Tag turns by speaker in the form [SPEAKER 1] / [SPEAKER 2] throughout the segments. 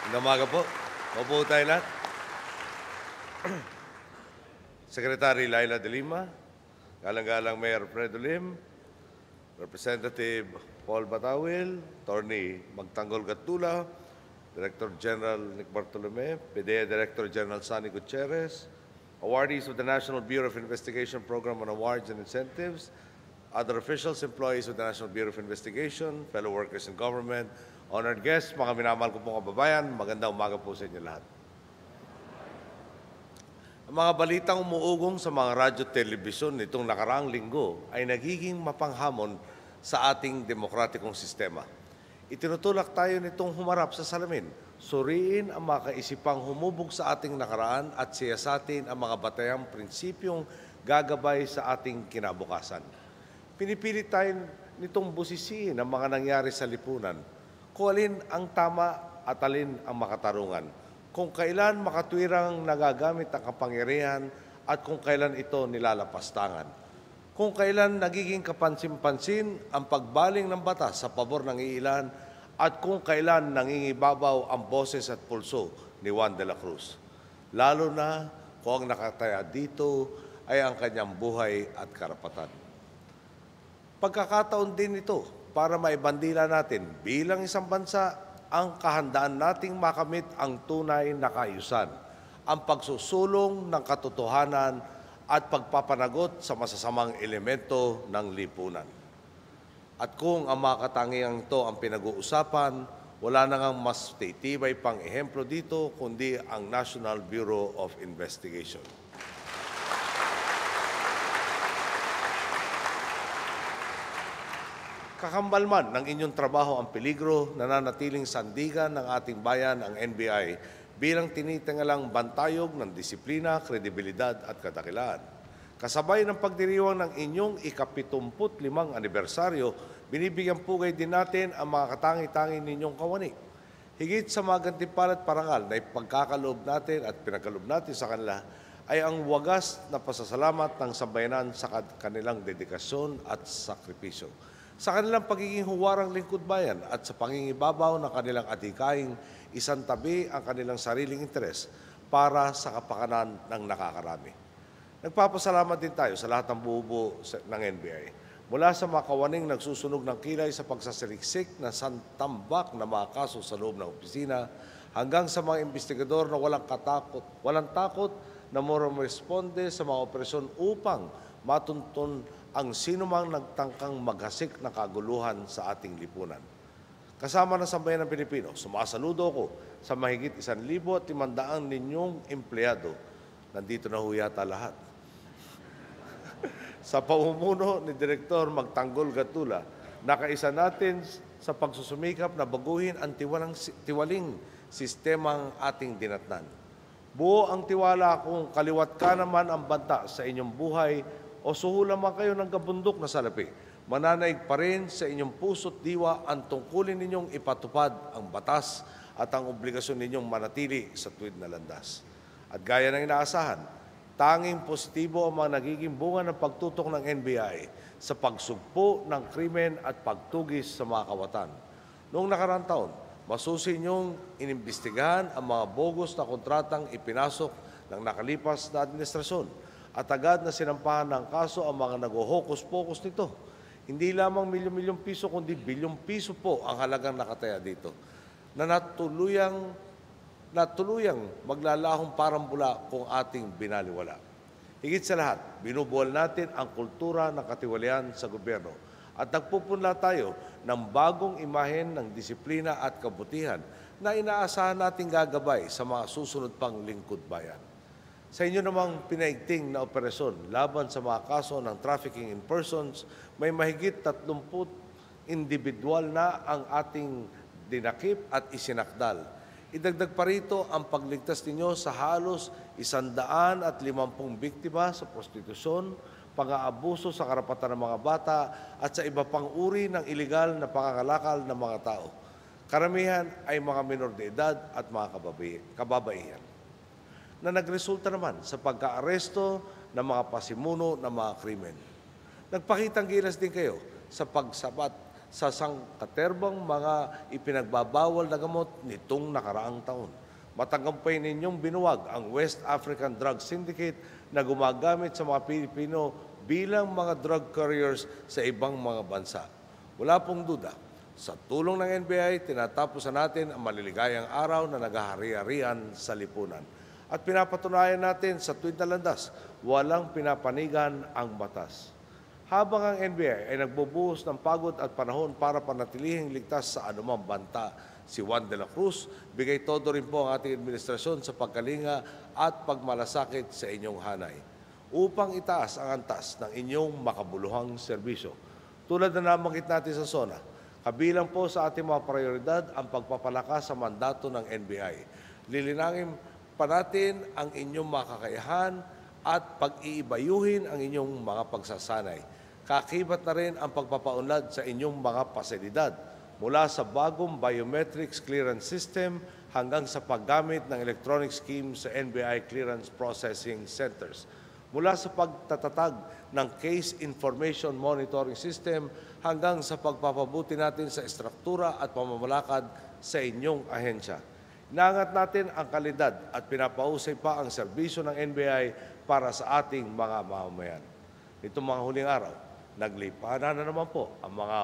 [SPEAKER 1] Magandang umaga po. Maupo tayo lahat. Secretary Laila de Lima, galang-galang Mayor Fredo Lim, Representative Paul Batawil, Attorney Magtanggol Gatdula, Director General Nick Bartolome, PDEA Director General Sonny Gutierrez, awardees of the National Bureau of Investigation Program on Awards and Incentives, other officials, employees of the National Bureau of Investigation, fellow workers in government, honored guests, mga minamahal ko pong kababayan, magandang umaga po sa inyo lahat. Ang mga balitang umuugong sa mga radyo at telebisyon nitong nakaraang linggo ay nagiging mapanghamon sa ating demokratikong sistema. Itinutulak tayo nitong humarap sa salamin, suriin ang mga kaisipang humubog sa ating nakaraan at siyasatin ang mga batayang prinsipyong gagabay sa ating kinabukasan. Pinipilit tayo nitong busisiin ang mga nangyari sa lipunan, kung alin ang tama at alin ang makatarungan, kung kailan makatwirang nagagamit ang kapangyarihan at kung kailan ito nilalapastangan, kung kailan nagiging kapansin-pansin ang pagbaling ng batas sa pabor ng iilan at kung kailan nangingibabaw ang boses at pulso ni Juan de la Cruz. Lalo na kung ang nakataya dito ay ang kanyang buhay at karapatan. Pagkakataon din ito para maibandila natin bilang isang bansa ang kahandaan nating makamit ang tunay na kaayusan, ang pagsusulong ng katotohanan at pagpapanagot sa masasamang elemento ng lipunan. At kung ang mga katangiang ito ang pinag-uusapan, wala na ngang mas titibay pang ehemplo dito kundi ang National Bureau of Investigation. Kakambal man ng inyong trabaho ang peligro, nananatiling sandigan ng ating bayan ang NBI bilang tinitingalang bantayog ng disiplina, kredibilidad at kadakilaan. Kasabay ng pagdiriwang ng inyong ika-75 anibersaryo, binibigyan pugay din natin ang mga katangi-tangi ninyong kawani. Higit sa mga gantimpala at parangal na ipagkakaloob natin at pinagkaloob natin sa kanila ay ang wagas na pasasalamat ng sambayanan sa kanilang dedikasyon at sakripisyo, sa kanilang pagiging huwarang lingkod bayan at sa pangingibabaw ng kanilang adhikaing isang tabi ang kanilang sariling interes para sa kapakanan ng nakakarami. Nagpapasalamat din tayo sa lahat ng bubuo ng NBI. Mula sa mga kawaning nagsusunog ng kilay sa pagsasaliksik na santambak na mga kaso sa loob ng opisina, hanggang sa mga investigador na walang takot na responde sa mga operasyon upang matuntun ang sinumang nagtangkang maghasik ng kaguluhan sa ating lipunan. Kasama ng sambayan ng Pilipino, sumasaludo ko sa mahigit 1,500 ninyong empleyado. Nandito na ho yata lahat. Sa pamumuno ni Direktor Magtanggol Gatdula, nakaisa natin sa pagsusumikap na baguhin ang tiwaling sistemang ating dinatnan. Buo ang tiwala kung kaliwat ka naman ang banta sa inyong buhay o suhulan man kayo ng kabundok na salapi, mananaig pa rin sa inyong puso't diwa ang tungkulin ninyong ipatupad ang batas at ang obligasyon ninyong manatili sa tuwid na landas. At gaya ng inaasahan, tanging positibo ang mga nagiging bunga ng pagtutok ng NBI sa pagsugpo ng krimen at pagtugis sa mga kawatan. Noong nakaraang taon, masusi ninyong inimbestigahan ang mga bogus na kontratang ipinasok ng nakalipas na administrasyon at agad na sinampahan ng kaso ang mga nag-hokus-pokus nito. Hindi lamang milyon-milyong piso kundi bilyong piso po ang halagang nakataya dito na natuluyang maglalahong parang bula kung ating binaliwala. Higit sa lahat, binubuwal natin ang kultura ng katiwalian sa gobyerno at nagpupunla tayo ng bagong imahen ng disiplina at kabutihan na inaasahan nating gagabay sa mga susunod pang lingkod bayan. Sa inyo namang pinaigting na operasyon laban sa mga kaso ng trafficking in persons, may mahigit 30 individual na ang ating dinakip at isinakdal. Idagdag pa rito ang pagligtas ninyo sa halos 150 biktima sa prostitusyon, pang-aabuso sa karapatan ng mga bata at sa iba pang uri ng iligal na pangangalakal ng mga tao. Karamihan ay mga minor de edad at mga kababaihan, na nagresulta naman sa pagka-aresto ng mga pasimuno ng mga krimen. Nagpakitang gilas din kayo sa pagsabat sa sangkaterbang mga ipinagbabawal na gamot nitong nakaraang taon. Matagumpay ninyong binuwag ang West African Drug Syndicate na gumagamit sa mga Pilipino bilang mga drug couriers sa ibang mga bansa. Wala pong duda, sa tulong ng NBI, tinatapos na natin ang maliligayang araw na naghahari-harian sa lipunan. At pinapatunayan natin sa tuwid na landas, walang pinapanigan ang batas. Habang ang NBI ay nagbubuhos ng pagod at panahon para panatilihing ligtas sa anumang banta, si Juan de la Cruz, bigay todo rin po ang ating administrasyon sa pagkalinga at pagmalasakit sa inyong hanay upang itaas ang antas ng inyong makabuluhang serbisyo. Tulad na nabanggit natin sa SONA, kabilang po sa ating mga prioridad ang pagpapalakas sa mandato ng NBI. Lilinangin pa natin ang inyong makakayahan at pag-iibayuhin ang inyong mga pagsasanay. Kakibat na rin ang pagpapaunlad sa inyong mga pasilidad mula sa bagong biometrics clearance system hanggang sa paggamit ng electronic scheme sa NBI Clearance Processing Centers. Mula sa pagtatatag ng Case Information Monitoring System hanggang sa pagpapabuti natin sa estruktura at pamamalakad sa inyong ahensya. Inaangat natin ang kalidad at pinapahusay pa ang serbisyo ng NBI para sa ating mga mamamayan. Nitong mga huling araw, naglipana na naman po ang mga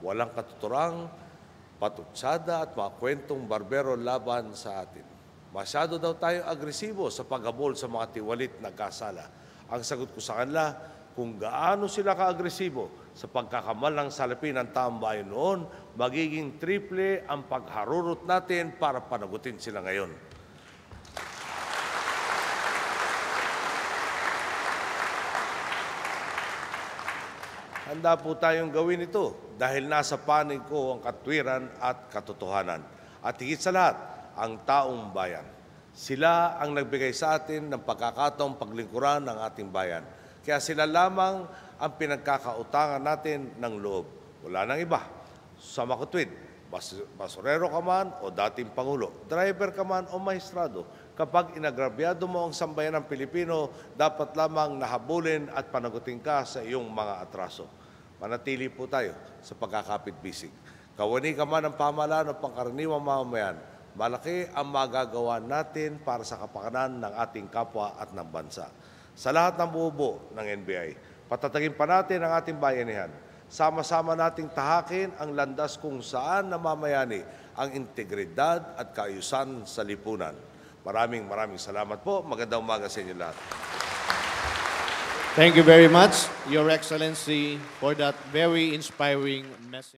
[SPEAKER 1] walang katuturang, patutsada at mga kwentong barbero laban sa atin. Masyado daw tayo agresibo sa paghabol sa mga tiwalit na kasala. Ang sagot ko sa kanila, kung gaano sila ka-agresibo sa pagkakamal ng salapin ng taong bayan noon, magiging triple ang pagharurot natin para panagutin sila ngayon. Handa po tayong gawin ito dahil nasa panig ko ang katwiran at katotohanan. At higit sa lahat, ang taong bayan. Sila ang nagbigay sa atin ng pagkakataong paglingkuran ng ating bayan. Kaya sila lamang ang pinagkakautangan natin ng loob. Wala nang iba. Sa makutwid, basurero ka man o dating Pangulo, driver ka man o maestrado, kapag inagrabyado mo ang sambayan ng Pilipino, dapat lamang nahabulin at panagutin ka sa iyong mga atraso. Manatili po tayo sa pagkakapit-bisig. Kawani ka man ang pamahalaan o pangkaraniwang mamamayan, malaki ang magagawa natin para sa kapakanan ng ating kapwa at ng bansa. Sa lahat ng buo ng NBI, patatagin pa natin ang ating bayanihan. Sama-sama nating tahakin ang landas kung saan namamayani ang integridad at kaayusan sa lipunan. Maraming salamat po. Magandang umaga sa inyo lahat.
[SPEAKER 2] Thank you very much, Your Excellency, for that very inspiring message.